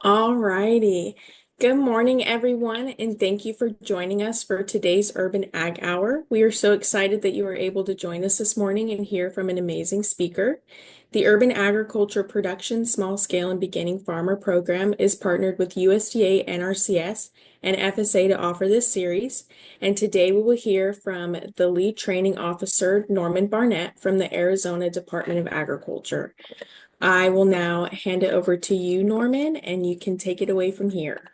All righty. Good morning, everyone, and thank you for joining us for today's Urban Ag Hour. We are so excited that you were able to join us this morning and hear from an amazing speaker. The Urban Agriculture Production Small Scale and Beginning Farmer Program is partnered with USDA, NRCS, and FSA to offer this series. And today we will hear from the lead training officer, Norman Barnett, from the Arizona Department of Agriculture. I will now hand it over to you, Norman, and you can take it away from here.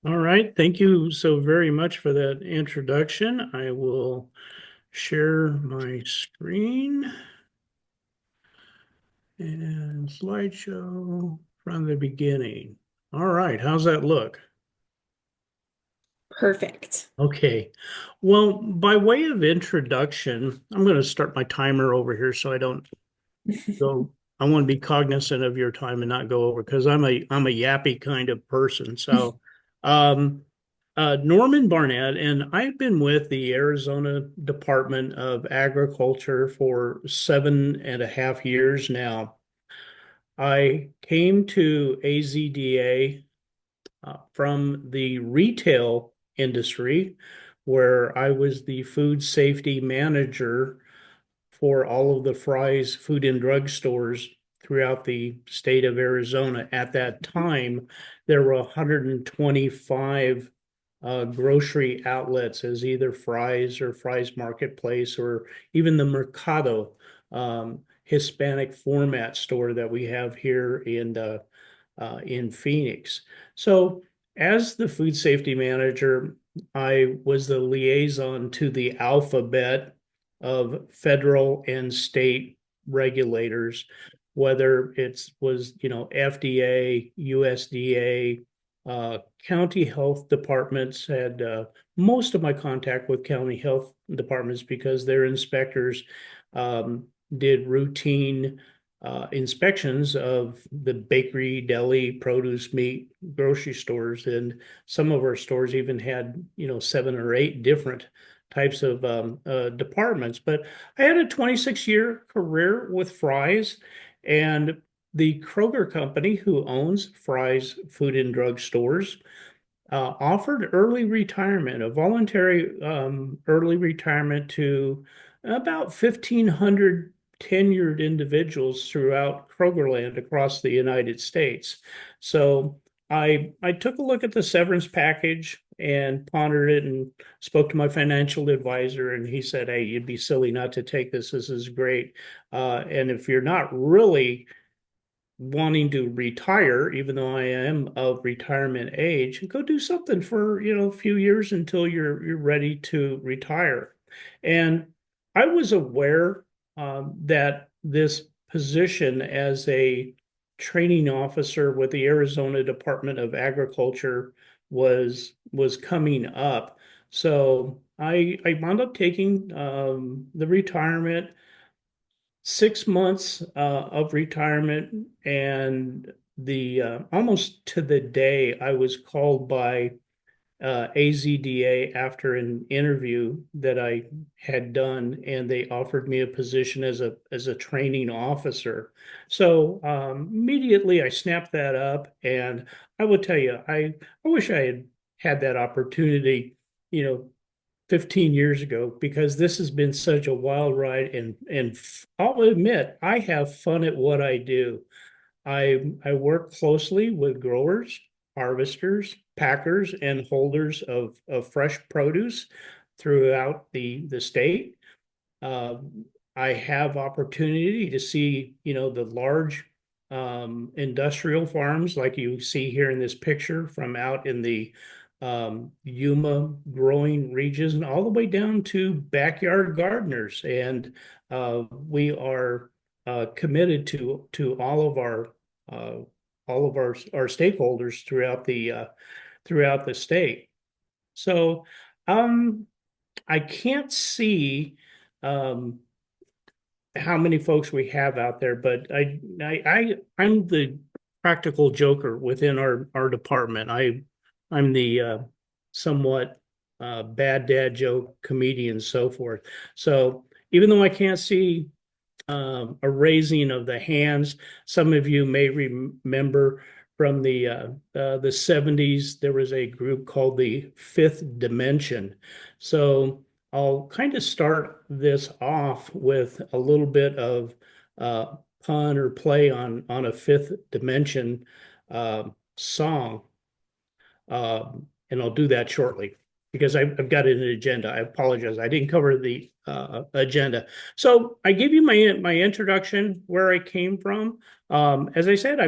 All right. Thank you so very much for that introduction. I will share my screen and slideshow from the beginning. All right. How's that look? Perfect. Okay. Well, by way of introduction, I'm going to start my timer over here so I don't go. I want to be cognizant of your time and not go over because I'm a yappy kind of person. So, um, Norman Barnett, and I've been with the Arizona Department of Agriculture for 7.5 years now. I came to AZDA from the retail industry, where I was the food safety manager for all of the Fry's food and drug stores throughout the state of Arizona. At that time, there were 125 grocery outlets as either Fry's or Fry's Marketplace or even the Mercado Hispanic format store that we have here in Phoenix. So, as the food safety manager, I was the liaison to the alphabet of federal and state regulators, whether it was, FDA, USDA, county health departments had most of my contact with county health departments because their inspectors did routine inspections of the bakery, deli, produce, meat, grocery stores, and some of our stores even had, 7 or 8 different types of departments. But I had a 26-year career with Fry's, and the Kroger company, who owns Fry's Food and Drug Stores, offered early retirement, a voluntary early retirement to about 1,500 tenured individuals throughout Krogerland across the United States. So I took a look at the severance package and pondered it and spoke to my financial advisor, and he said, "Hey, you'd be silly not to take this. This is great. And if you're not really wanting to retire, even though I am of retirement age, go do something for, a few years until you're ready to retire." And I was aware that this position as a training officer with the Arizona Department of Agriculture was coming up. So I wound up taking the retirement, 6 months of retirement, and the almost to the day I was called by AZDA after an interview that I had done, and they offered me a position as a training officer. So immediately I snapped that up, and I will tell you, I wish I had had that opportunity, you know, 15 years ago, because this has been such a wild ride, and I'll admit I have fun at what I do. I work closely with growers, harvesters, packers, and holders of fresh produce throughout the state. Uh, I have opportunity to see, the large industrial farms like you see here in this picture from out in the Yuma growing regions and all the way down to backyard gardeners. And we are committed to uh, all of our stakeholders throughout the state. So I can't see um, how many folks we have out there, but I'm the practical joker within our department. I'm the somewhat bad dad joke comedian, so forth. So even though I can't see a raising of the hands, some of you may remember from the 70s. There was a group called the Fifth Dimension. So I'll kind of start this off with a little bit of uh, pun or play on a Fifth Dimension song. And I'll do that shortly because I've got an agenda. I apologize. I didn't cover the agenda. So I give you my introduction, where I came from. As I said,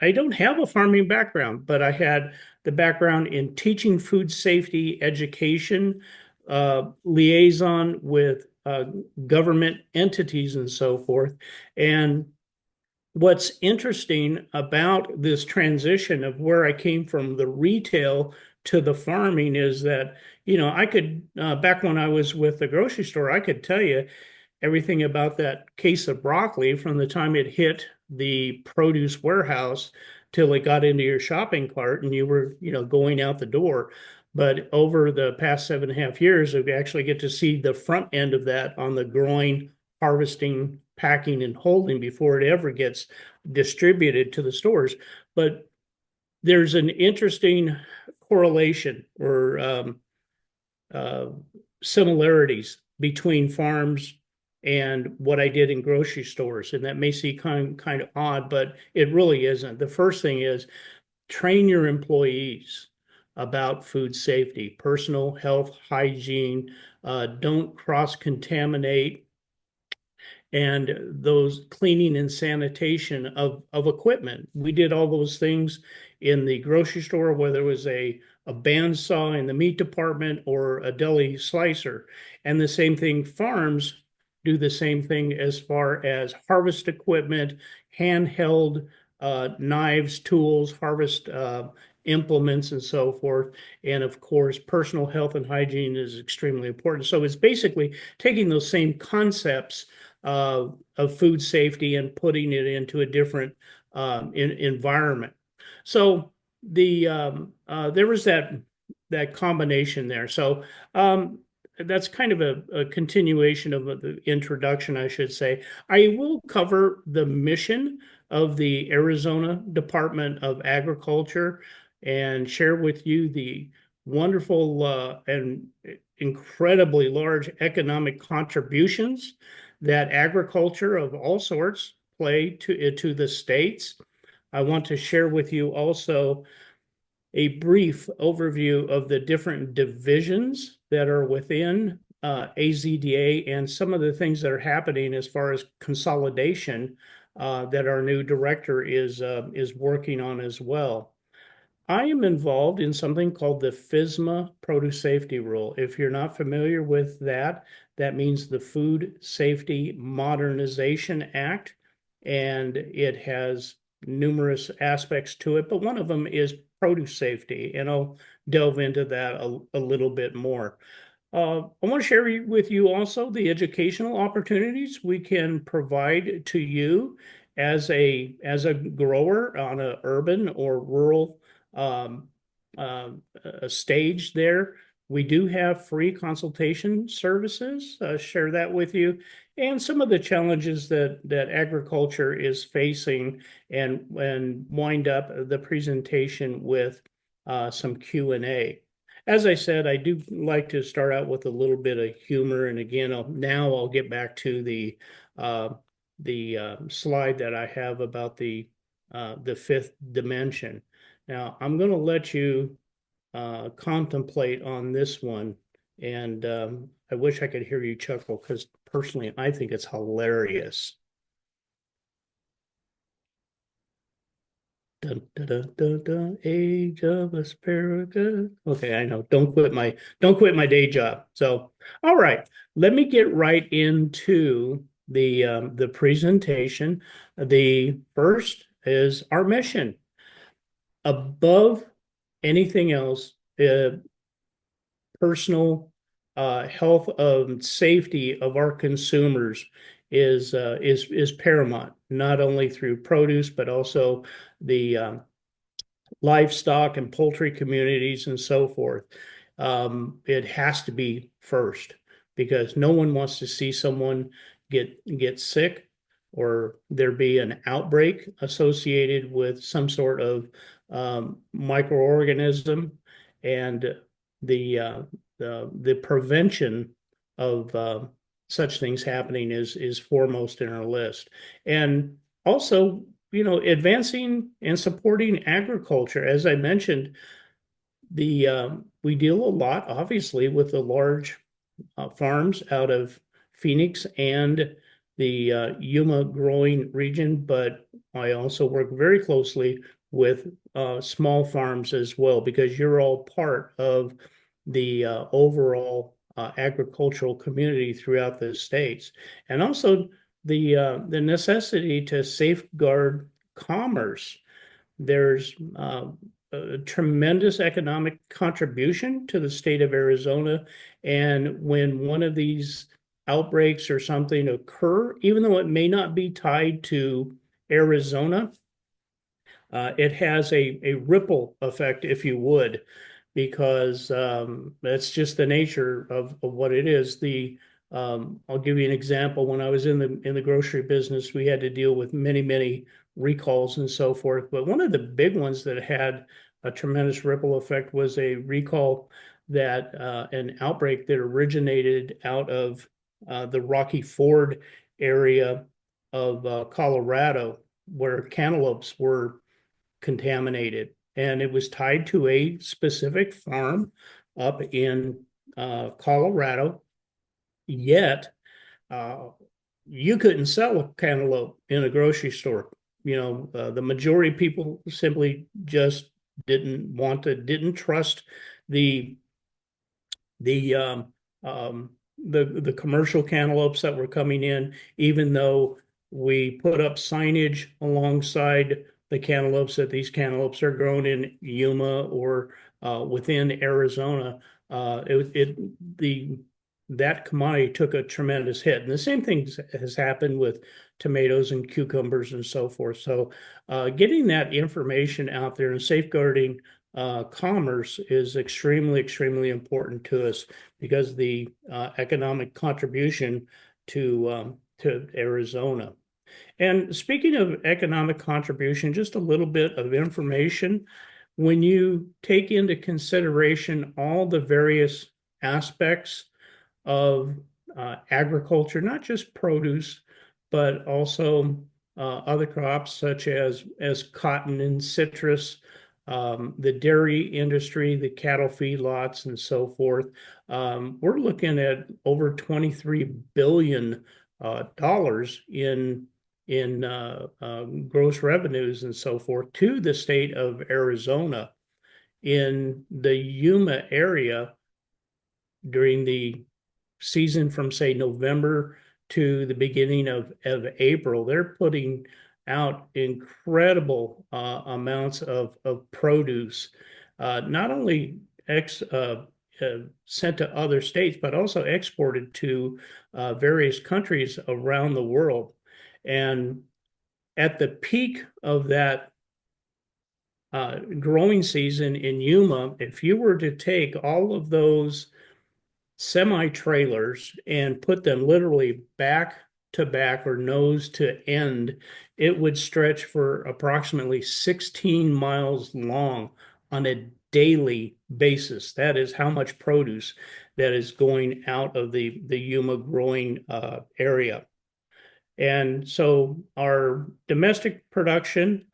I don't have a farming background, but I had the background in teaching food safety education, liaison with government entities and so forth. And what's interesting about this transition of where I came from, the retail to the farming, is that, I could, back when I was with the grocery store, I could tell you everything about that case of broccoli from the time it hit the produce warehouse till it got into your shopping cart and you were, going out the door. But over the past 7.5 years, we actually get to see the front end of that on the growing, harvesting, packing, and holding before it ever gets distributed to the stores. But there's an interesting correlation or uh, similarities between farms and what I did in grocery stores. And that may seem kind of odd, but it really isn't. The first thing is train your employees about food safety, personal health, hygiene. Don't cross contaminate, and those cleaning and sanitation of equipment. We did all those things in the grocery store, whether it was a bandsaw in the meat department or a deli slicer. And the same thing, farms do the same thing as far as harvest equipment, handheld knives, tools, harvest implements, and so forth. And of course, personal health and hygiene is extremely important. So it's basically taking those same concepts of food safety and putting it into a different environment. So there was that combination there. So that's kind of a continuation of the introduction, I should say. I will cover the mission of the Arizona Department of Agriculture and share with you the wonderful and incredibly large economic contributions that agriculture of all sorts play to the states. I want to share with you also a brief overview of the different divisions that are within AZDA and some of the things that are happening as far as consolidation that our new director is working on as well. I am involved in something called the FSMA Produce Safety Rule. If you're not familiar with that, that means the Food Safety Modernization Act, and it has numerous aspects to it, but one of them is produce safety, and I'll delve into that a little bit more. I want to share with you also the educational opportunities we can provide to you as a grower on an urban or rural um, uh, a stage there. We do have free consultation services. Share that with you, and some of the challenges that agriculture is facing, and wind up the presentation with some Q&A. As I said, I do like to start out with a little bit of humor, and again, I'll get back to the slide that I have about the fifth dimension. Now, I'm going to let you contemplate on this one, and I wish I could hear you chuckle because personally, I think it's hilarious. Dun, dun, dun, dun, dun, age of asparagus. Okay, I know. Don't quit my day job. So, all right, let me get right into the presentation. The first is our mission. Above anything else, personal health and safety of our consumers is paramount, not only through produce but also the livestock and poultry communities and so forth. It has to be first because no one wants to see someone get sick or there be an outbreak associated with some sort of microorganism, and the the prevention of such things happening is foremost in our list. And also, advancing and supporting agriculture. As I mentioned, the we deal a lot, obviously, with the large farms out of Phoenix and the Yuma growing region, but I also work very closely with small farms as well, because you're all part of the overall agricultural community throughout the states, and also the necessity to safeguard commerce. There's a tremendous economic contribution to the state of Arizona. And when one of these outbreaks or something occur, even though it may not be tied to Arizona, it has a ripple effect, if you would, because that's just the nature of what it is. I'll give you an example. When I was in the grocery business, we had to deal with many recalls and so forth. But one of the big ones that had a tremendous ripple effect was a recall that an outbreak that originated out of the Rocky Ford area of Colorado, where cantaloupes were contaminated. And it was tied to a specific farm up in Colorado. Yet, uh, you couldn't sell a cantaloupe in a grocery store. The majority of people simply just didn't trust the the um, the commercial cantaloupes that were coming in, even though we put up signage alongside the cantaloupes that these cantaloupes are grown in Yuma or within Arizona. The that commodity took a tremendous hit, and the same thing has happened with tomatoes and cucumbers and so forth. So, getting that information out there and safeguarding commerce is extremely important to us, because the economic contribution to Arizona. And speaking of economic contribution, just a little bit of information. When you take into consideration all the various aspects of agriculture, not just produce, but also other crops such as cotton and citrus, the dairy industry, the cattle feedlots, and so forth. We're looking at over $23 billion in gross revenues and so forth to the state of Arizona. In the Yuma area, during the season from, say, November to the beginning of April, they're putting out incredible amounts of produce, not only sent to other states, but also exported to various countries around the world. And at the peak of that growing season in Yuma, if you were to take all of those semi trailers and put them literally back to back or nose to end, it would stretch for approximately 16 miles long on a daily basis. That is how much produce that is going out of the Yuma growing area. And so our domestic production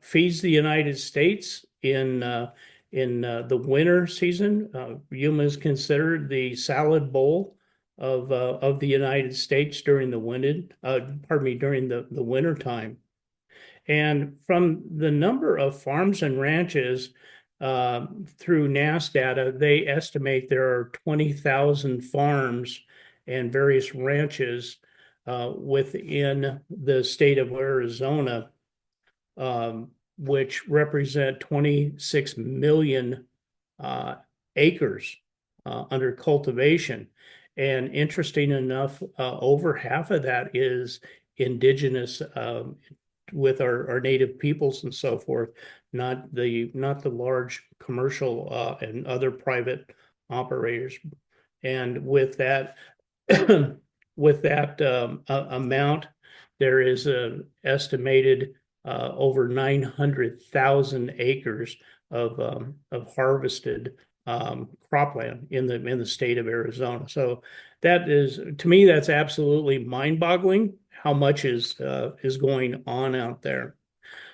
feeds the United States in the winter season. Yuma is considered the salad bowl of the United States during the during the winter time. And from the number of farms and ranches through NASS data, they estimate there are 20,000 farms and various ranches within the state of Arizona, which represent 26 million uh, acres under cultivation. And interesting enough, over half of that is indigenous, with our native peoples and so forth, not the large commercial and other private operators. And with that with that amount there is a estimated over 900,000 acres of harvested cropland in the state of Arizona. So that is, to me, that's absolutely mind-boggling how much is going on out there.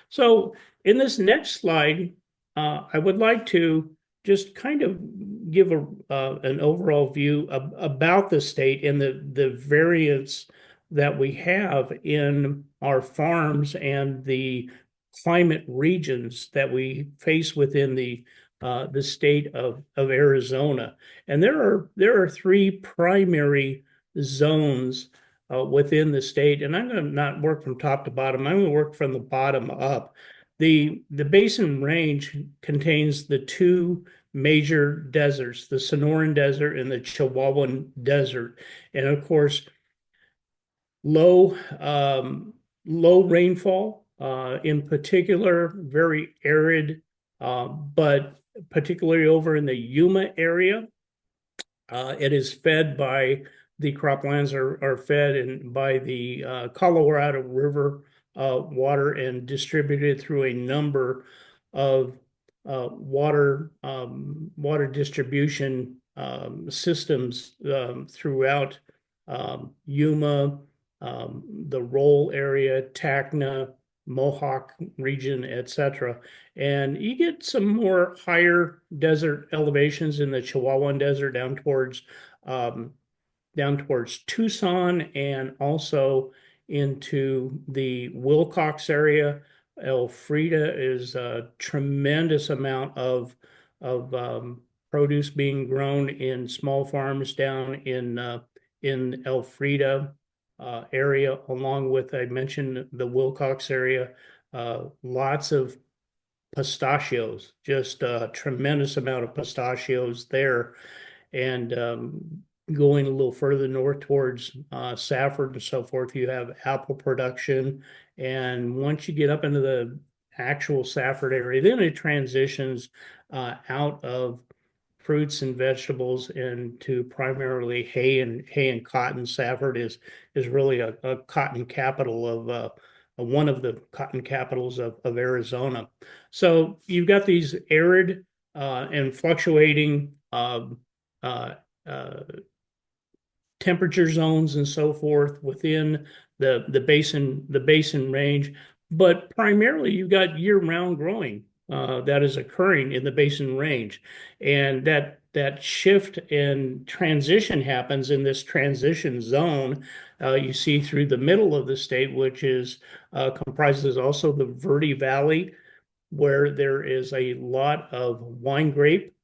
So in this next slide, I would like to just kind of give an overall view about the state and the variance that we have in our farms and the climate regions that we face within the state of Arizona. And there are three primary zones within the state. And I'm going to not work from top to bottom. I'm going to work from the bottom up. The Basin Range contains the two major deserts, the Sonoran Desert and the Chihuahuan Desert. And of course, low low rainfall, in particular, very arid, but particularly over in the Yuma area. It is fed by the croplands are fed by the Colorado River water and distributed through a number of water distribution systems throughout Yuma, the Roll area, Tacna, Mohawk region, etc. And you get some more higher desert elevations in the Chihuahuan Desert um, down towards Tucson and also into the Wilcox area. Elfrida is a tremendous amount of produce being grown in small farms down in Elfrida area, along with, I mentioned, the Wilcox area. Lots of pistachios, just a tremendous amount of pistachios there. And going a little further north towards Safford and so forth, you have apple production. And once you get up into the actual Safford area, then it transitions out of fruits and vegetables into primarily hay and cotton. Safford is really a cotton capital of one of the cotton capitals of Arizona. So you've got these arid and fluctuating uh, uh, temperature zones and so forth within the basin range, but primarily you've got year-round growing that is occurring in the basin range, and that shift and transition happens in this transition zone. You see through the middle of the state, which is comprises also the Verde Valley, where there is a lot of wine grape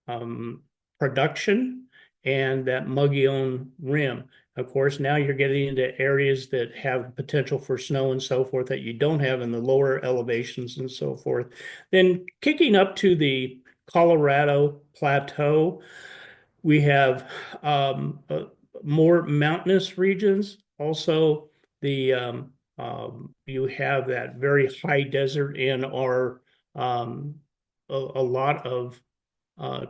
um, production and that Mogollon Rim. Of course, now you're getting into areas that have potential for snow and so forth that you don't have in the lower elevations and so forth. Then kicking up to the Colorado Plateau, we have more mountainous regions. Also, you have that very high desert in our a lot of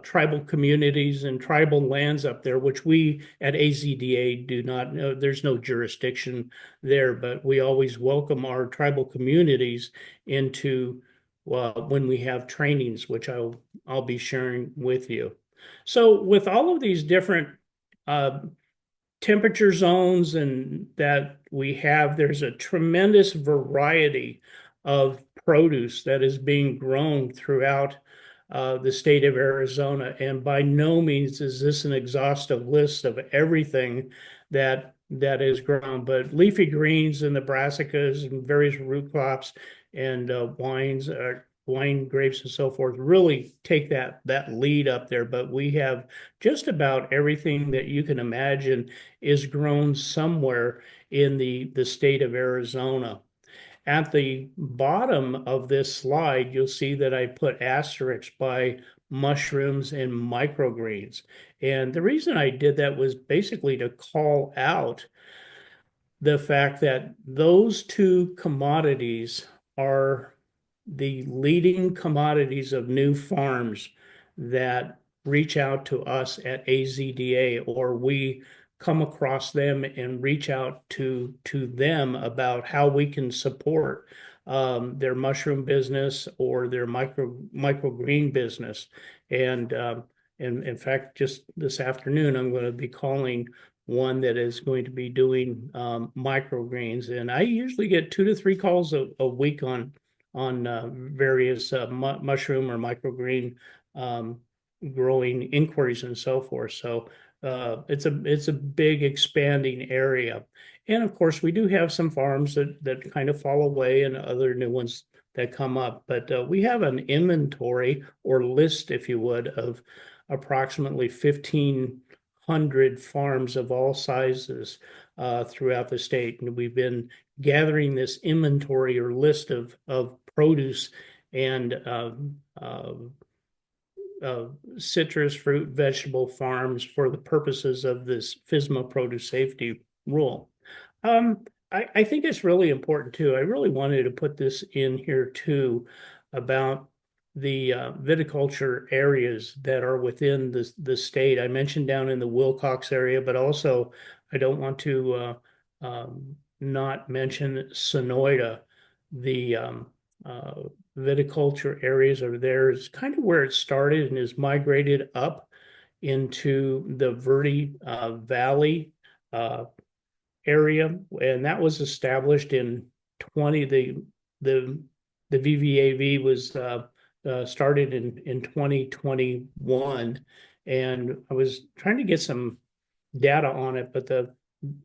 tribal communities and tribal lands up there, which we at AZDA do not know. There's no jurisdiction there, but we always welcome our tribal communities into when we have trainings, which I'll be sharing with you. So with all of these different uh, temperature zones and that we have, there's a tremendous variety of produce that is being grown throughout the state of Arizona. And by no means is this an exhaustive list of everything that is grown, but leafy greens and the brassicas and various root crops and wine grapes and so forth really take that lead up there. But we have just about everything that you can imagine is grown somewhere in the state of Arizona. At the bottom of this slide, you'll see that I put asterisks by mushrooms and microgreens. And the reason I did that was basically to call out the fact that those two commodities are the leading commodities of new farms that reach out to us at AZDA, or we come across them and reach out to them about how we can support their mushroom business or their microgreen business. And in fact, just this afternoon, I'm going to be calling one that is going to be doing microgreens, and I usually get 2 to 3 calls a week on various mushroom or microgreen um, growing inquiries and so forth. So it's a big expanding area. And of course, we do have some farms that kind of fall away and other new ones that come up. But we have an inventory or list, if you would, of approximately 1,500 farms of all sizes throughout the state. And we've been gathering this inventory or list of produce and uh, citrus, fruit, vegetable farms for the purposes of this FSMA produce safety rule. Um, I think it's really important too. I really wanted to put this in here too about the viticulture areas that are within the state. I mentioned down in the Wilcox area, but also I don't want to not mention Sonoyta. The uh, viticulture areas are there is kind of where it started and has migrated up into the Verde Valley uh, area, and that was established in 20. The the VVAV was started in 2021, and I was trying to get some data on it, but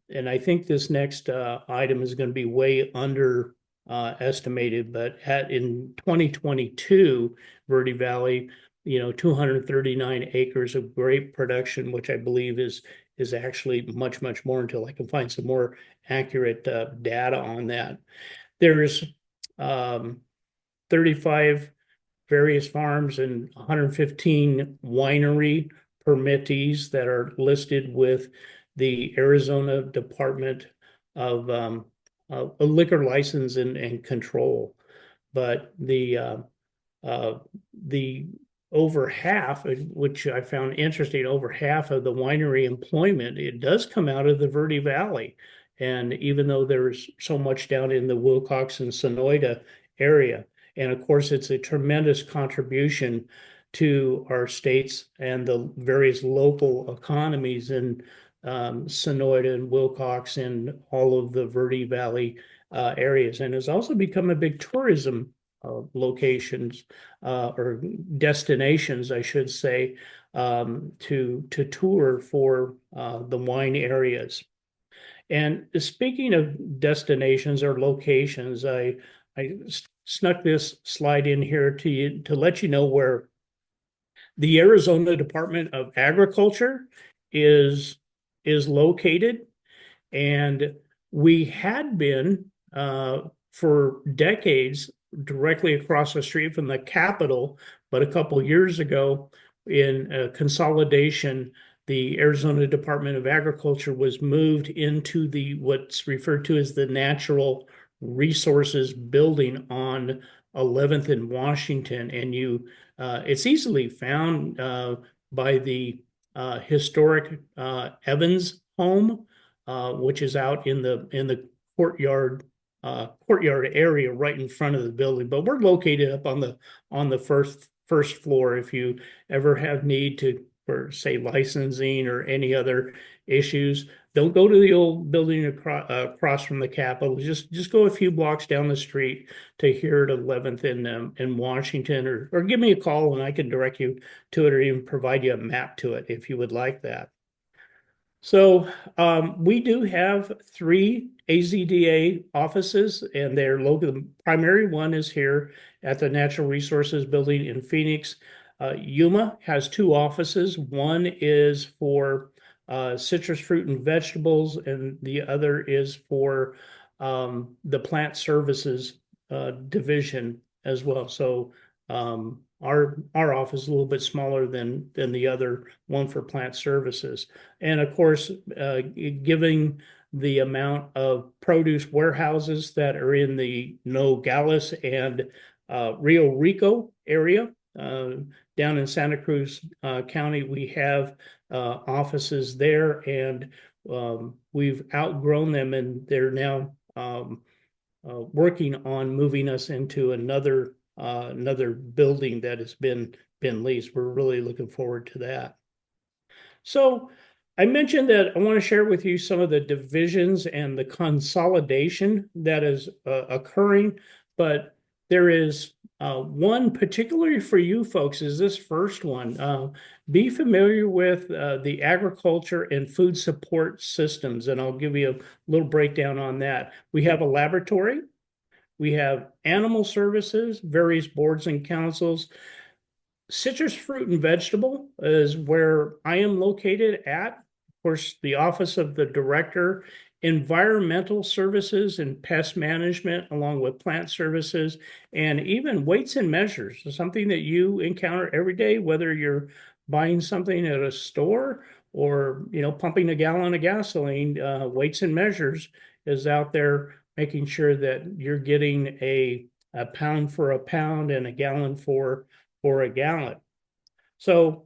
and I think this next item is going to be way under estimated, but in 2022, Verde Valley, 239 acres of grape production, which I believe is actually much, much more until I can find some more accurate data on that. There's 35 various farms and 115 winery permittees that are listed with the Arizona Department of Liquor License and Control. But uh, the over half, which I found interesting, over half of the winery employment, it does come out of the Verde Valley. And even though there's so much down in the Wilcox and Sonoyta area, and of course, it's a tremendous contribution to our states and the various local economies in Sonoyta and Wilcox and all of the Verde Valley areas, and has also become a big tourism locations or destinations, I should say, to tour for the wine areas. And speaking of destinations or locations, I snuck this slide in here to you to let you know where the Arizona Department of Agriculture is is located. And we had been for decades directly across the street from the Capitol, but a couple years ago, in consolidation, the Arizona Department of Agriculture was moved into the what's referred to as the Natural Resources Building on 11th and Washington, and it's easily found by the historic Evans home, which is out in the courtyard area right in front of the building. But we're located up on the first floor. If you ever have need to for say licensing or any other issues, don't go to the old building across from the Capitol. Just go a few blocks down the street to here at 11th in Washington, or give me a call and I can direct you to it or even provide you a map to it if you would like that. So we do have 3 AZDA offices, and they're local. The primary one is here at the Natural Resources Building in Phoenix. Yuma has 2 offices. One is for citrus fruit and vegetables, and the other is for the plant services division as well. So our office is a little bit smaller than the other one for plant services. And of course, giving the amount of produce warehouses that are in the Nogales and Rio Rico area, down in Santa Cruz County, we have offices there, and we've outgrown them, and they're now working on moving us into another building that has been leased. We're really looking forward to that. So I mentioned that I want to share with you some of the divisions and the consolidation that is occurring, but there is one particularly for you folks is this first one. Be familiar with the agriculture and food support systems, and I'll give you a little breakdown on that. We have a laboratory, we have animal services, various boards and councils. Citrus fruit and vegetable is where I am located at. Of course, the office of the director, environmental services and pest management, along with plant services, and even weights and measures, something that you encounter every day, whether you're buying something at a store or pumping a gallon of gasoline. Weights and measures is out there making sure that you're getting a pound for a pound and a gallon for a gallon. So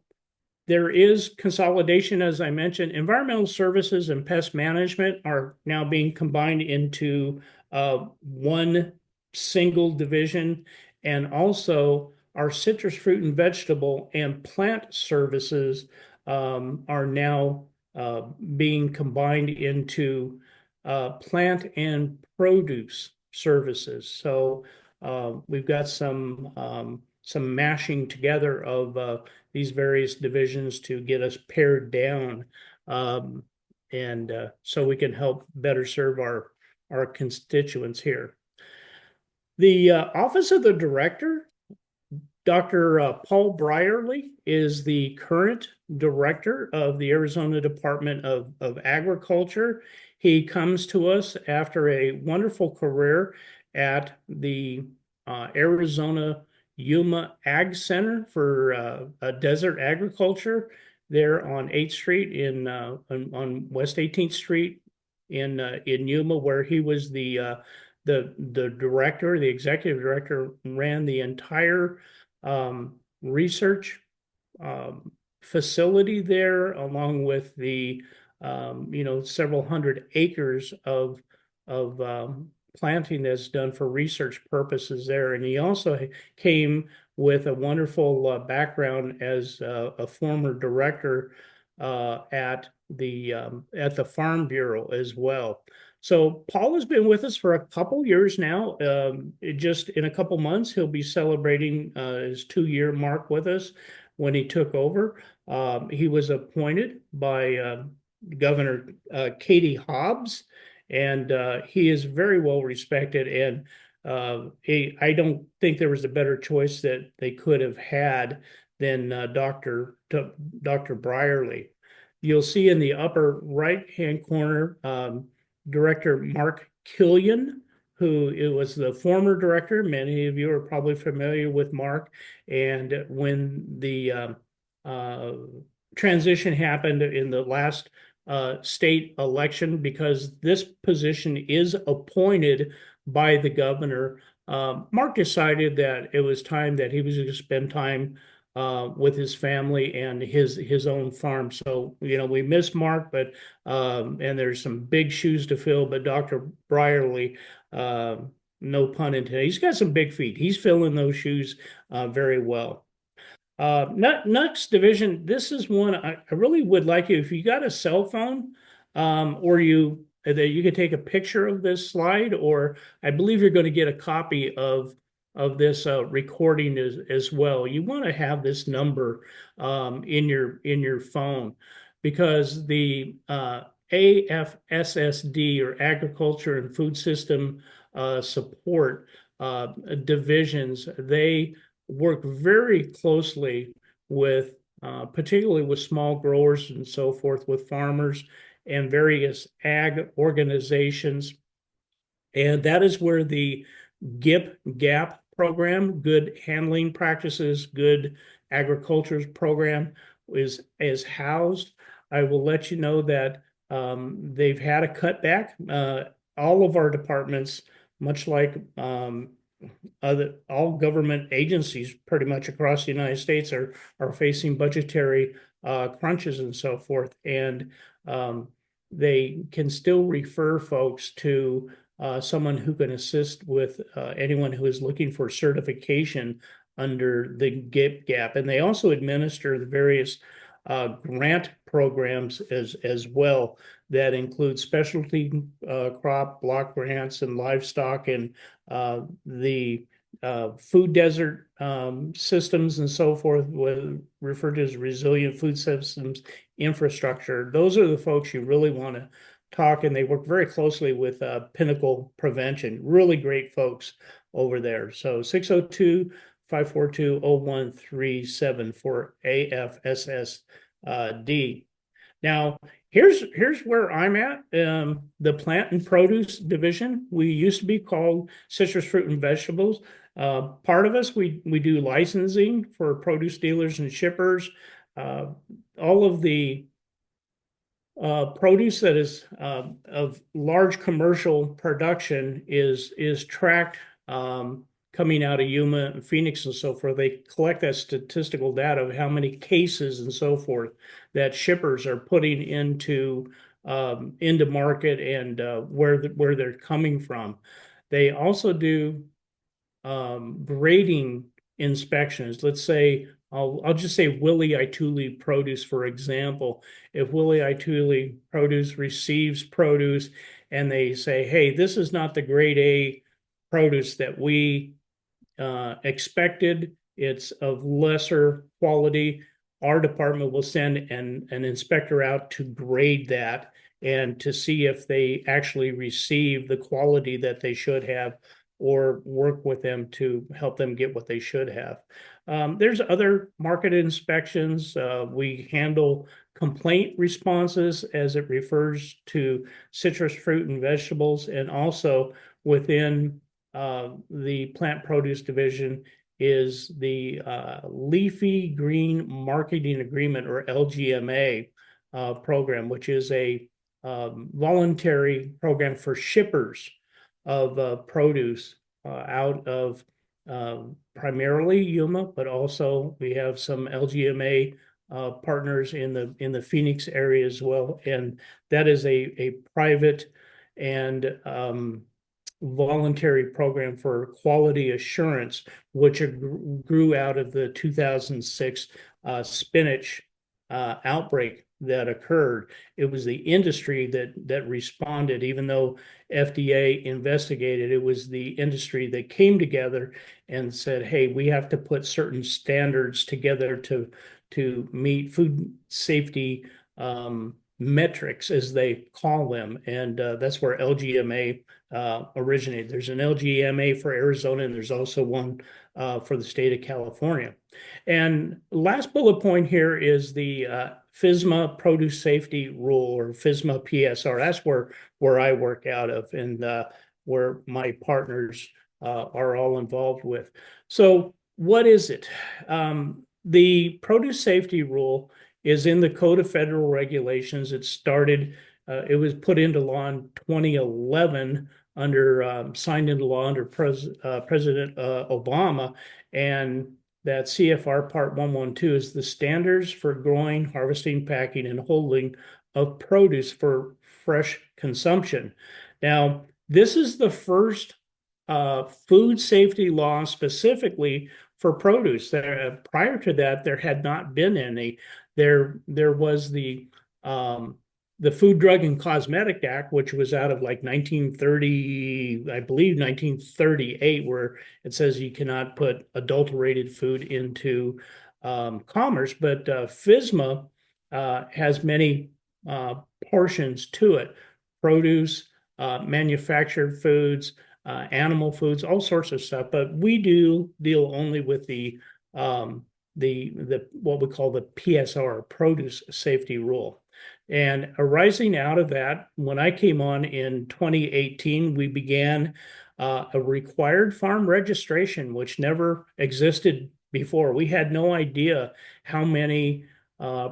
there is consolidation, as I mentioned. Environmental services and pest management are now being combined into one single division. And also our citrus fruit and vegetable and plant services are now being combined into plant and produce services. So we've got some mashing together of these various divisions to get us pared down, and so we can help better serve our constituents here. The Office of the Director, Dr. Paul Brierly, is the current director of the Arizona Department of Agriculture. He comes to us after a wonderful career at the Arizona Yuma Ag Center for desert agriculture there on 8th Street on West 18th Street in Yuma, where he was the director, the executive director, ran the entire research facility there, along with the several hundred acres of planting that's done for research purposes there. And he also came with a wonderful background as a former director at the Farm Bureau as well. So Paul has been with us for a couple years now. Just in a couple months, he'll be celebrating his 2-year mark with us when he took over. He was appointed by Governor Katie Hobbs, and he is very well respected. And I don't think there was a better choice that they could have had than Dr. Brierly. You'll see in the upper right-hand corner, Director Mark Killian, who it was the former director. Many of you are probably familiar with Mark. And when the transition happened in the last state election, because this position is appointed by the governor, Mark decided that it was time that he was going to spend time with his family and his own farm. So, we miss Mark, but and there's some big shoes to fill, but Dr. Brierly, no pun intended, he's got some big feet. He's filling those shoes very well. Next division, this is one I really would like you, if you got a cell phone, or that you could take a picture of this slide, or I believe you're going to get a copy of this recording as well. You want to have this number in your phone, because the AFSSD, or Agriculture and Food System Support divisions, they work very closely with particularly with small growers and so forth, with farmers and various ag organizations. And that is where the GIP-GAP program, Good Handling Practices, Good Agriculture program, is housed. I will let you know that they've had a cutback. All of our departments, much like all government agencies pretty much across the United States, are facing budgetary crunches and so forth. And they can still refer folks to someone who can assist with anyone who is looking for certification under the GIP gap. And they also administer the various grant programs as well that include specialty crop block grants and livestock and the food desert systems and so forth, referred to as resilient food systems infrastructure. Those are the folks you really want to talk, and they work very closely with Pinnacle Prevention. Really great folks over there. So 602 542 0137 for AFSSD. Now, here's where I'm at. The plant and produce division. We used to be called citrus fruit and vegetables. Part of us, we do licensing for produce dealers and shippers. Uh, all of the produce that is of large commercial production is tracked coming out of Yuma and Phoenix and so forth. They collect that statistical data of how many cases and so forth that shippers are putting into market and where they're coming from. They also do grading inspections. Let's say I'll just say Willie Ituli produce, for example. If Willie Ituli produce receives produce and they say, hey, this is not the grade A produce that we expected, it's of lesser quality, our department will send an inspector out to grade that and to see if they actually receive the quality that they should have or work with them to help them get what they should have. There's other market inspections. We handle complaint responses as it refers to citrus fruit and vegetables, and also within the plant produce division is the Leafy Green Marketing Agreement, or LGMA program, which is a voluntary program for shippers of produce out of primarily Yuma, but also we have some LGMA partners in the Phoenix area as well, and that is a private and voluntary program for quality assurance, which grew out of the 2006 spinach outbreak that occurred. It was the industry that responded, even though FDA investigated. It was the industry that came together and said, "Hey, we have to put certain standards together to meet food safety metrics, as they call them," and that's where LGMA originated. There's an LGMA for Arizona, and there's also one for the state of California. And last bullet point here is the FSMA Produce Safety Rule, or FSMA PSR. That's where I work out of, and where my partners are all involved with. So what is it? The Produce Safety Rule is in the Code of Federal Regulations. It was put into law in 2011 signed into law under President Obama, and that CFR Part 112 is the standards for growing, harvesting, packing, and holding of produce for fresh consumption. Now, this is the first food safety law specifically for produce. Prior to that, there had not been any. There was the Food, Drug, and Cosmetic Act, which was out of like 1930, I believe 1938, where it says you cannot put adulterated food into commerce. But FSMA has many portions to it: produce, manufactured foods, animal foods, all sorts of stuff. But we do deal only with the what we call the PSR, Produce Safety Rule. And arising out of that, when I came on in 2018, we began a required farm registration, which never existed before. We had no idea how many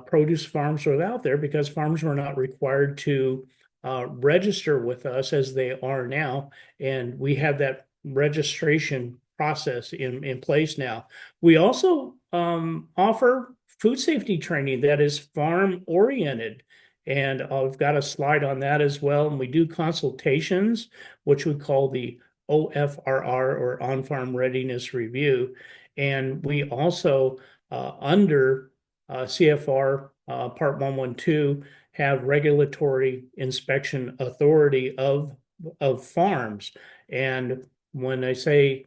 produce farms were out there, because farms were not required to register with us as they are now. And we have that registration process in place now. We also offer food safety training that is farm oriented. And I've got a slide on that as well. And we do consultations, which we call the OFRR, or On-Farm Readiness Review. And we also, under CFR Part 112, have regulatory inspection authority of farms. And when I say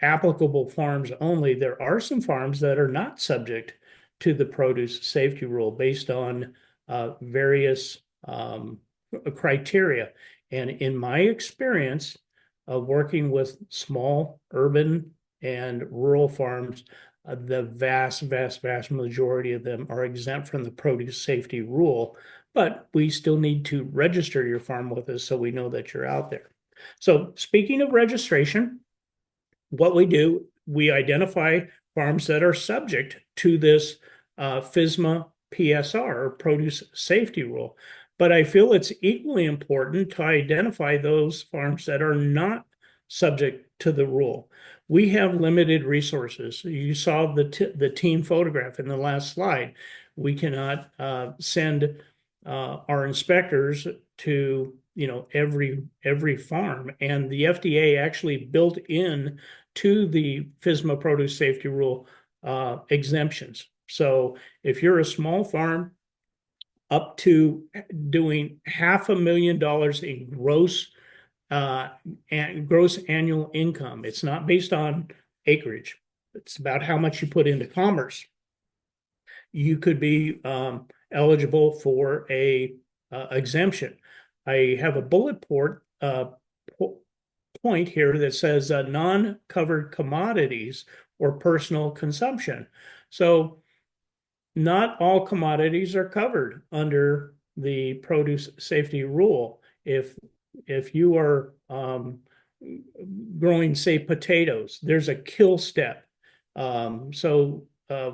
applicable farms only, there are some farms that are not subject to the produce safety rule based on various criteria. And in my experience of working with small urban and rural farms, the vast majority of them are exempt from the produce safety rule, but we still need to register your farm with us so we know that you're out there. So speaking of registration, what we do, we identify farms that are subject to this FSMA PSR, or Produce Safety Rule. But I feel it's equally important to identify those farms that are not subject to the rule. We have limited resources. You saw the team photograph in the last slide. We cannot send our inspectors to every farm, and the FDA actually built in to the FSMA produce safety rule exemptions. So if you're a small farm, up to doing $500,000 in gross annual income. It's not based on acreage. It's about how much you put into commerce. You could be eligible for a exemption. I have a bullet point here that says non-covered commodities or personal consumption. So not all commodities are covered under the produce safety rule. If you are growing, say, potatoes, there's a kill step.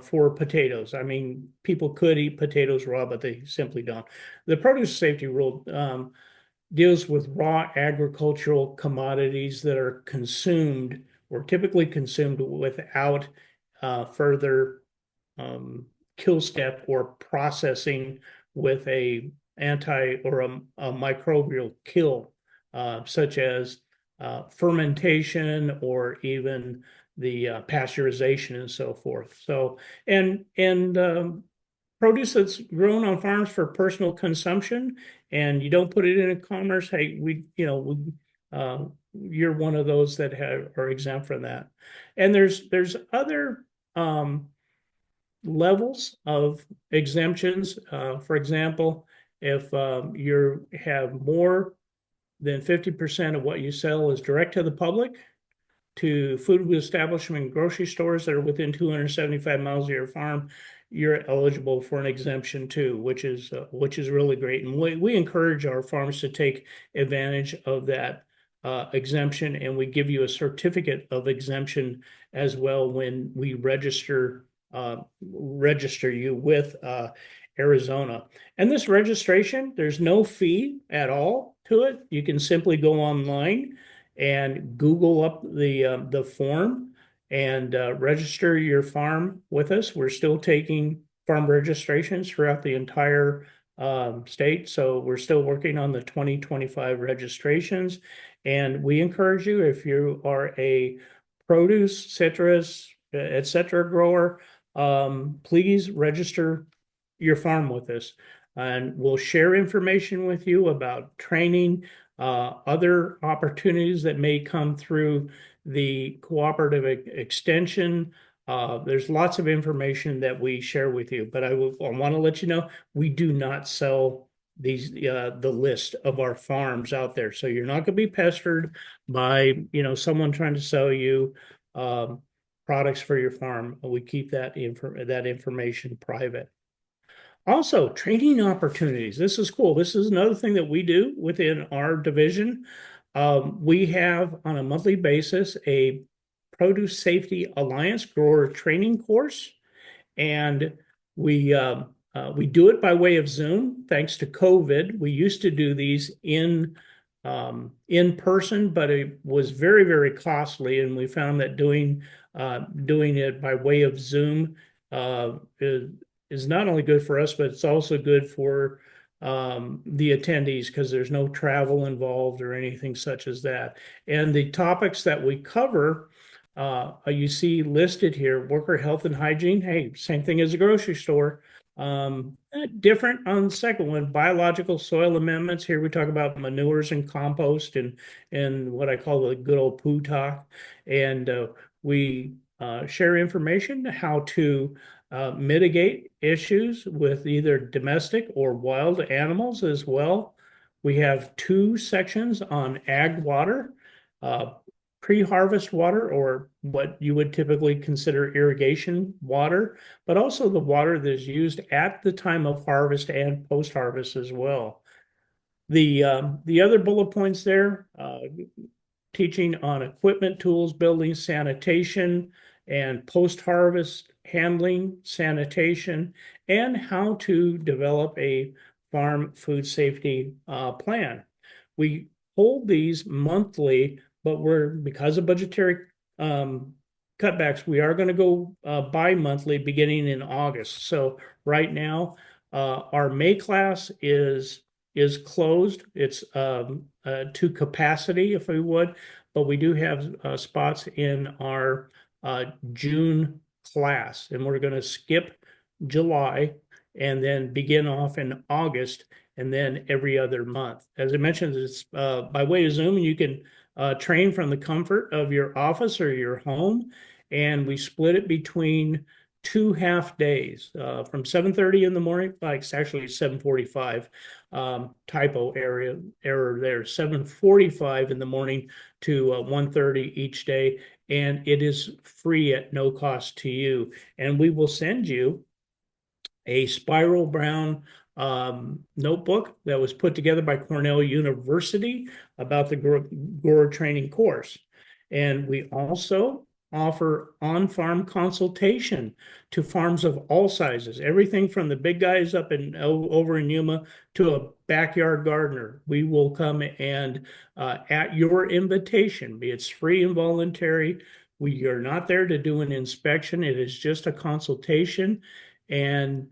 For potatoes, I mean, people could eat potatoes raw, but they simply don't. The produce safety rule deals with raw agricultural commodities that are consumed or typically consumed without further kill step or processing with a microbial kill, such as fermentation or even the pasteurization and so forth. So, and produce that's grown on farms for personal consumption, and you don't put it in commerce, hey, you're one of those that are exempt from that. And there's other levels of exemptions. For example, if you have more than 50% of what you sell is direct to the public, to food establishment and grocery stores that are within 275 miles of your farm, you're eligible for an exemption too, which is really great. And we encourage our farms to take advantage of that exemption, and we give you a certificate of exemption as well when we register you with Arizona. And this registration, there's no fee at all to it. You can simply go online and Google up the form and register your farm with us. We're still taking farm registrations throughout the entire state. So we're still working on the 2025 registrations. And we encourage you, if you are a produce, citrus, etc. grower, please register your farm with us. And we'll share information with you about training, other opportunities that may come through the cooperative extension. There's lots of information that we share with you, but I want to let you know we do not sell the list of our farms out there. So you're not going to be pestered by someone trying to sell you products for your farm. We keep that information private. Also, training opportunities. This is cool. This is another thing that we do within our division. We have on a monthly basis a Produce Safety Alliance grower training course, and we do it by way of Zoom. Thanks to COVID, we used to do these in person, but it was very costly, and we found that doing it by way of Zoom is not only good for us, but it's also good for the attendees because there's no travel involved or anything such as that. And the topics that we cover, you see listed here, worker health and hygiene. Hey, same thing as a grocery store. Different on the second one, biological soil amendments. Here we talk about manures and compost and what I call the good old poo talk. And we share information how to mitigate issues with either domestic or wild animals as well. We have two sections on ag water, uh, pre-harvest water, or what you would typically consider irrigation water, but also the water that is used at the time of harvest and post-harvest as well. The other bullet points there, teaching on equipment, tools, buildings, sanitation, and post-harvest handling, sanitation, and how to develop a farm food safety plan. We hold these monthly, but because of budgetary cutbacks, we are going to go bi-monthly beginning in August. So right now, our May class is closed. It's to capacity, if we would, but we do have spots in our June class, and we're going to skip July and then begin off in August and then every other month. As I mentioned, it's by way of Zoom, and you can train from the comfort of your office or your home, and we split it between 2 half days from 7:30 in the morning, like it's actually 7:45, typo error there, 7:45 in the morning to 1:30 each day, and it is free at no cost to you. And we will send you a spiral brown notebook that was put together by Cornell University about the grower training course. And we also offer on-farm consultation to farms of all sizes, everything from the big guys up in over in Yuma to a backyard gardener. We will come and at your invitation, it's free and voluntary. We are not there to do an inspection. It is just a consultation, and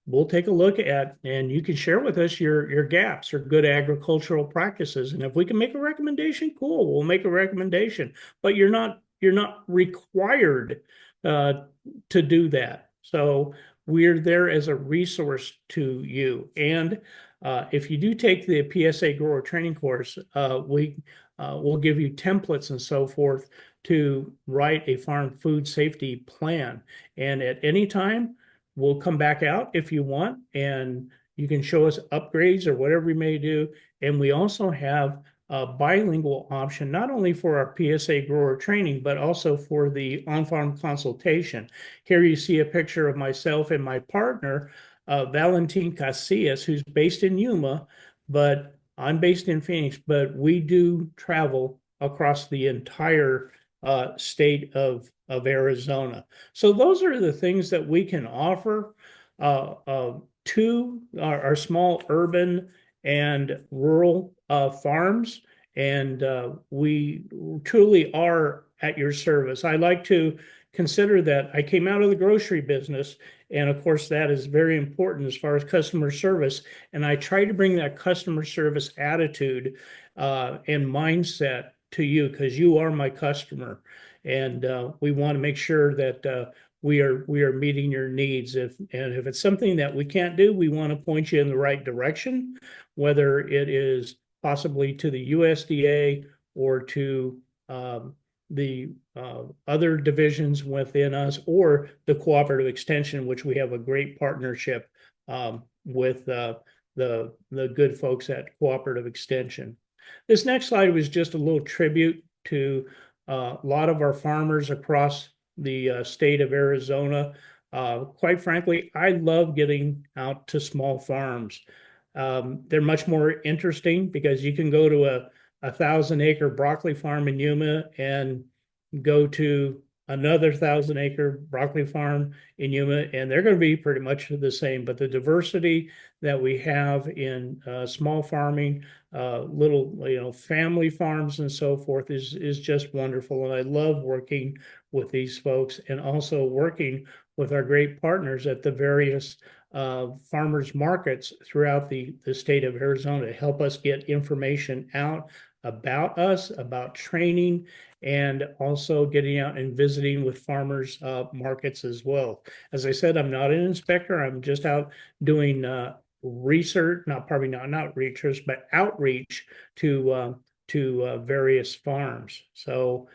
we'll take a look at, and you can share with us your gaps or good agricultural practices. And if we can make a recommendation, cool, we'll make a recommendation. But you're not required uh, to do that. So we're there as a resource to you. And if you do take the PSA grower training course, we will give you templates and so forth to write a farm food safety plan. And at any time, we'll come back out if you want, and you can show us upgrades or whatever we may do. And we also have a bilingual option, not only for our PSA grower training, but also for the on-farm consultation. Here you see a picture of myself and my partner, Valentin Casillas, who's based in Yuma, but I'm based in Phoenix, but we do travel across the entire state of Arizona. So those are the things that we can offer to our small urban and rural farms. And we truly are at your service. I like to consider that I came out of the grocery business. And of course, that is very important as far as customer service. And I try to bring that customer service attitude and mindset to you because you are my customer. And we want to make sure that we are meeting your needs. If it's something that we can't do, we want to point you in the right direction, whether it is possibly to the USDA or to the other divisions within us, or the cooperative extension, which we have a great partnership with the good folks at cooperative extension. This next slide was just a little tribute to a lot of our farmers across the state of Arizona. Quite frankly, I love getting out to small farms. They're much more interesting because you can go to a 1,000-acre broccoli farm in Yuma and go to another 1,000-acre broccoli farm in Yuma, and they're going to be pretty much the same. But the diversity that we have in small farming, little family farms and so forth is just wonderful. And I love working with these folks, and also working with our great partners at the various farmers markets throughout the state of Arizona to help us get information out about us, about training, and also getting out and visiting with farmers markets as well. As I said, I'm not an inspector. I'm just out doing research, not probably not research, but outreach to various farms. So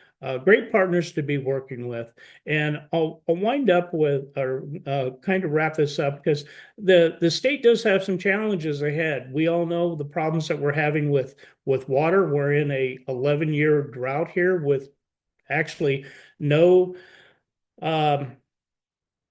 great partners to be working with. And I'll wind up with, or kind of wrap this up, because the state does have some challenges ahead. We all know the problems that we're having with water. We're in a 11-year drought here with actually no um,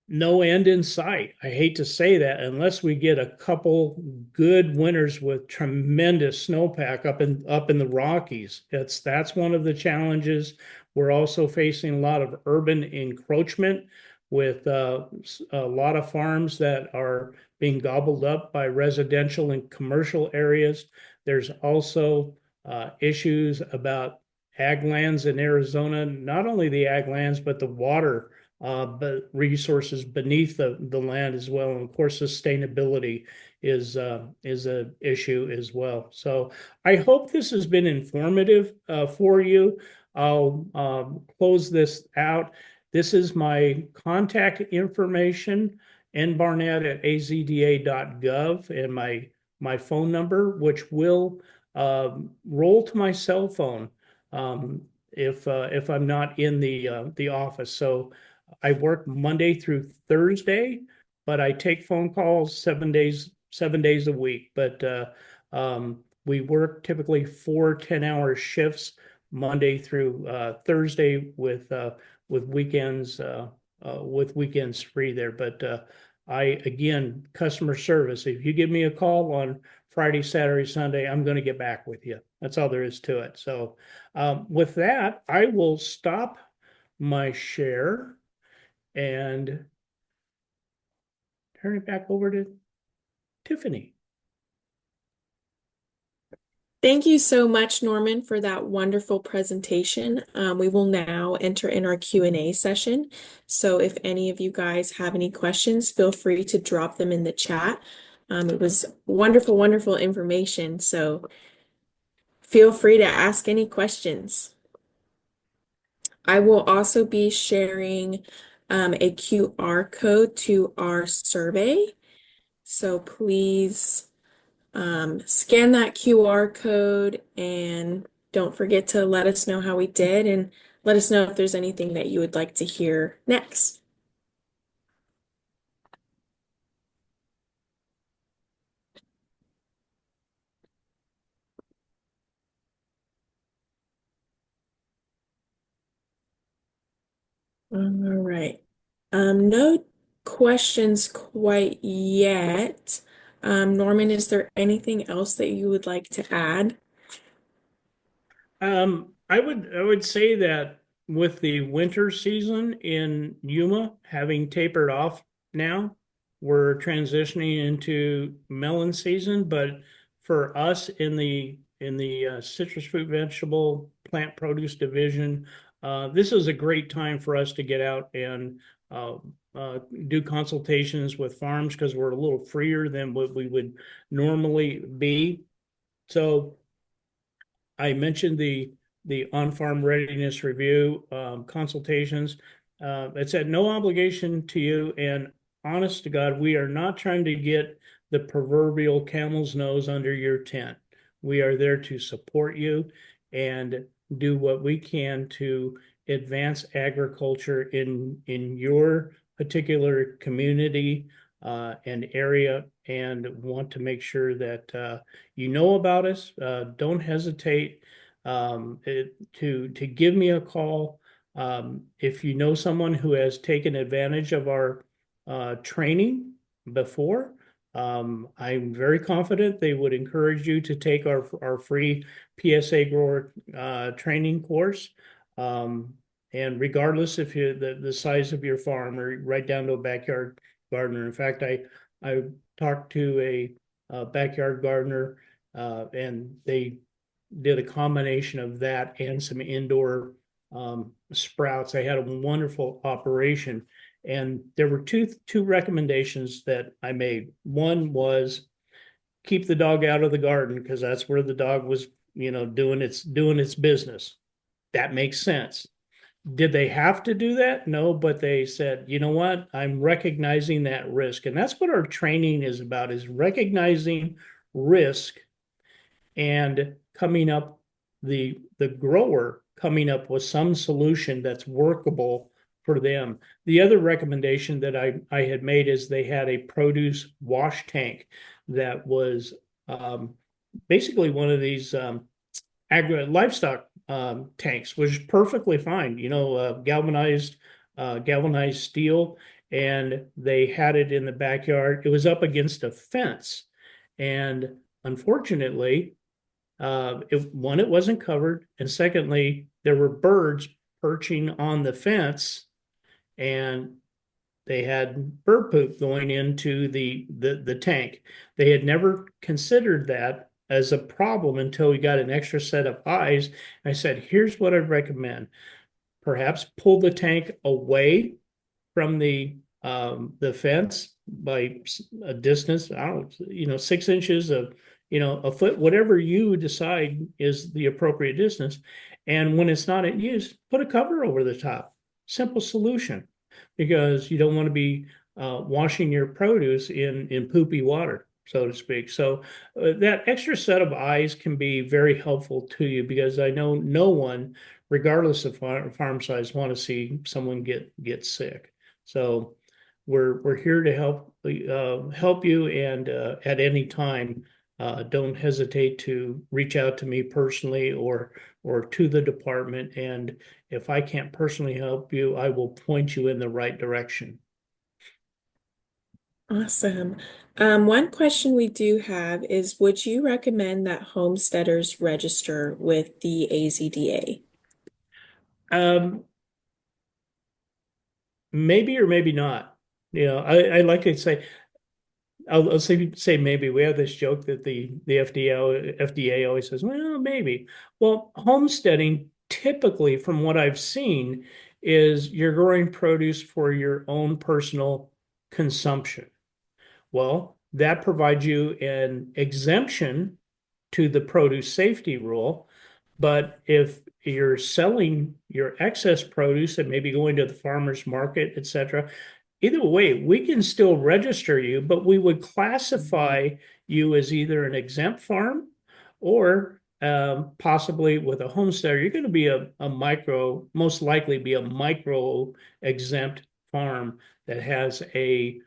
no end in sight. I hate to say that unless we get a couple good winters with tremendous snowpack up in the Rockies. That's one of the challenges. We're also facing a lot of urban encroachment with a lot of farms that are being gobbled up by residential and commercial areas. There's also issues about ag lands in Arizona, not only the ag lands, but the water but resources beneath the land as well. And of course, sustainability is a issue as well. So I hope this has been informative for you. I'll close this out. This is my contact information, nbarnett@azda.gov, and my phone number, which will roll to my cell phone if I'm not in the office. So I work Monday through Thursday, but I take phone calls 7 days a week. But we work typically 4 10-hour shifts Monday through Thursday with weekends free there. But I again, customer service. If you give me a call on Friday, Saturday, Sunday, I'm going to get back with you. That's all there is to it. So with that, I will stop my share and turn it back over to Tiffany. Thank you so much, Norman, for that wonderful presentation. We will now enter in our Q&A session. So if any of you guys have any questions, feel free to drop them in the chat. It was wonderful, wonderful information. So feel free to ask any questions. I will also be sharing a QR code to our survey. So please scan that QR code and don't forget to let us know how we did and let us know if there's anything that you would like to hear next. All right. No questions quite yet. Norman, is there anything else that you would like to add? I would say that with the winter season in Yuma having tapered off now, we're transitioning into melon season. But for us in the citrus fruit vegetable plant produce division, this is a great time for us to get out and uh, do consultations with farms because we're a little freer than what we would normally be. So I mentioned the on-farm readiness review consultations. It's at no obligation to you, and honest to God, we are not trying to get the proverbial camel's nose under your tent. We are there to support you and do what we can to advance agriculture in your particular community and area, and want to make sure that you know about us. Don't hesitate to give me a call. If you know someone who has taken advantage of our training before, I'm very confident they would encourage you to take our free PSA grower training course. And regardless if you the size of your farm or right down to a backyard gardener. In fact, I talked to a backyard gardener and they did a combination of that and some indoor sprouts. They had a wonderful operation. And there were two recommendations that I made. One was keep the dog out of the garden because that's where the dog was, doing its business. That makes sense. Did they have to do that? No, but they said, you know what? I'm recognizing that risk. And that's what our training is about, is recognizing risk and coming up, the grower coming up with some solution that's workable for them. The other recommendation that I had made is they had a produce wash tank that was um, basically one of these agri livestock tanks, which is perfectly fine, galvanized steel, and they had it in the backyard. It was up against a fence, and unfortunately, it wasn't covered, and secondly, there were birds perching on the fence, and they had bird poop going into the tank. They had never considered that as a problem until we got an extra set of eyes. I said, here's what I'd recommend. Perhaps pull the tank away from the fence by a distance, I don't know, 6 inches of, a foot, whatever you decide is the appropriate distance. And when it's not in use, put a cover over the top. Simple solution, because you don't want to be washing your produce in poopy water, so to speak. So that extra set of eyes can be very helpful to you, because I know no one, regardless of farm size, want to see someone get sick. So we're here to help you, and at any time, don't hesitate to reach out to me personally or to the department. And if I can't personally help you, I will point you in the right direction. Awesome. One question we do have is, would you recommend that homesteaders register with the AZDA? Um, Maybe or maybe not. I like to say, I'll say maybe. We have this joke that the FDA always says, well, maybe. Well, homesteading typically, from what I've seen, is you're growing produce for your own personal consumption. Well, that provides you an exemption to the produce safety rule. But if you're selling your excess produce and maybe going to the farmer's market, et cetera, either way, we can still register you, but we would classify you as either an exempt farm or possibly with a homesteader. You're going to be a micro, most likely be a micro exempt farm that has a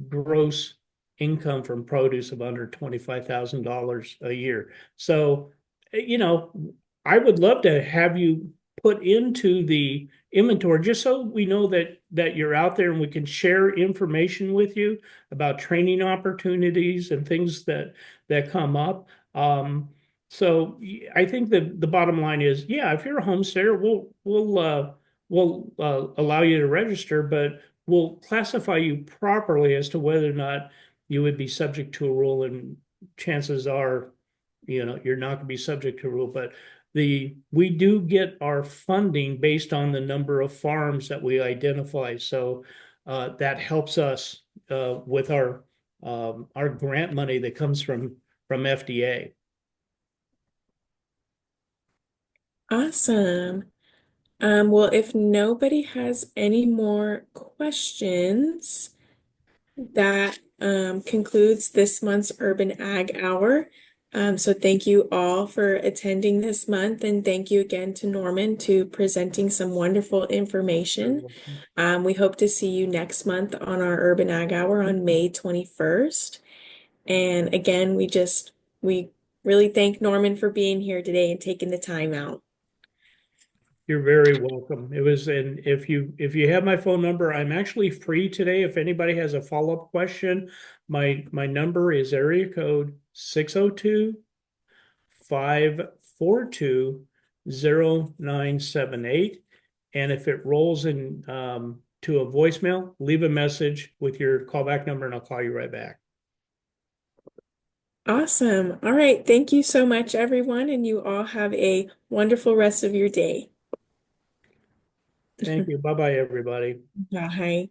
gross income from produce of under $25,000 a year. So, you know, I would love to have you put into the inventory just so we know that you're out there, and we can share information with you about training opportunities and things that come up. So I think the bottom line is, yeah, if you're a homesteader, we'll allow you to register, but we'll classify you properly as to whether or not you would be subject to a rule. And chances are, you're not going to be subject to a rule. But we do get our funding based on the number of farms that we identify. So that helps us with our grant money that comes from FDA. Awesome. Well, if nobody has any more questions, that concludes this month's Urban Ag Hour. So thank you all for attending this month, and thank you again to Norman to presenting some wonderful information. We hope to see you next month on our Urban Ag Hour on May 21st. And again, we really thank Norman for being here today and taking the time out. You're very welcome. And if you have my phone number, I'm actually free today. If anybody has a follow-up question, my number is area code 602-542-0978. And if it rolls in to a voicemail, leave a message with your callback number and I'll call you right back. Awesome. All right. Thank you so much, everyone, and you all have a wonderful rest of your day. Thank you. Bye bye, everybody. Bye.